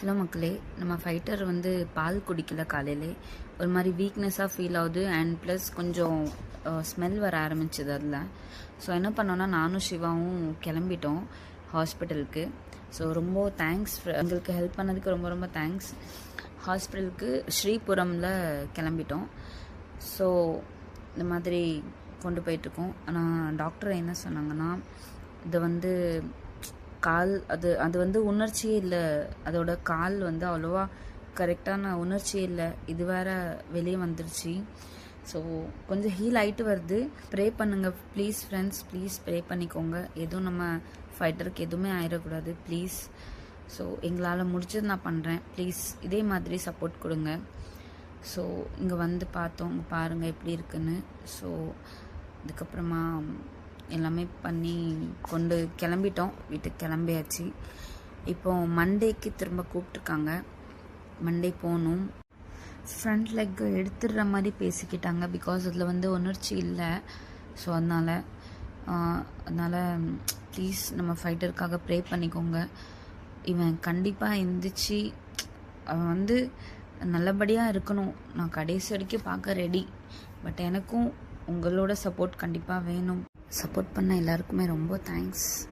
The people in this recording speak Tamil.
ஹலோ மக்களே, நம்ம ஃபைட்டர் வந்து பால் குடிக்கல காலையிலே. ஒரு மாதிரி வீக்னஸாக ஃபீல் ஆகுது அண்ட் ப்ளஸ் கொஞ்சம் ஸ்மெல் வர ஆரம்பிச்சது அதில். ஸோ என்ன பண்ணோன்னா நானும் சிவாவும் கிளம்பிட்டோம் ஹாஸ்பிட்டலுக்கு. ஸோ ரொம்ப தேங்க்ஸ், எங்களுக்கு ஹெல்ப் பண்ணதுக்கு ரொம்ப ரொம்ப தேங்க்ஸ். ஹாஸ்பிட்டலுக்கு ஸ்ரீபுரமில் கிளம்பிட்டோம். ஸோ இந்த மாதிரி கொண்டு போயிட்டுருக்கோம். ஆனால் டாக்டர் என்ன சொன்னாங்கன்னா, இது வந்து கால் அது வந்து உணர்ச்சியே இல்லை, அதோட கால் வந்து அவ்வளோவா கரெக்டான உணர்ச்சியே இல்லை, இது வேற வெளியே வந்துருச்சு. ஸோ கொஞ்சம் ஹீல் ஆகிட்டு வருது. ப்ரே பண்ணுங்கள் ப்ளீஸ் ஃப்ரெண்ட்ஸ், ப்ளீஸ் ப்ரே பண்ணிக்கோங்க. எதுவும் நம்ம ஃபைட்டருக்கு எதுவுமே ஆயிடக்கூடாது ப்ளீஸ். ஸோ எங்களால் முடிச்சது நான் பண்ணுறேன், ப்ளீஸ் இதே மாதிரி சப்போர்ட் கொடுங்க. ஸோ இங்கே வந்து பார்த்தோம், பாருங்கள் எப்படி இருக்குன்னு. ஸோ இதுக்கப்புறமா எல்லாமே பண்ணி கொண்டு கிளம்பிட்டோம், வீட்டுக்கு கிளம்பியாச்சு. இப்போ மண்டேக்கு திரும்ப கூப்பிட்ருக்காங்க, மண்டே போகணும். ஃப்ரண்ட் லெக் எடுத்துடுற மாதிரி பேசிக்கிட்டாங்க, பிகாஸ் அதில் வந்து உணர்ச்சி இல்லை. ஸோ அதனால் ப்ளீஸ் நம்ம ஃபைட்டருக்காக ப்ரே பண்ணிக்கோங்க. இவன் கண்டிப்பாக எந்திரிச்சு அவன் வந்து நல்லபடியாக இருக்கணும். நான் கடைசி வரைக்கும் பார்க்க ரெடி. பட் எனக்கும் உங்களோட சப்போர்ட் கண்டிப்பாக வேணும். சப்போர்ட் பண்ண எல்லாருக்குமே ரொம்ப தேங்க்ஸ்.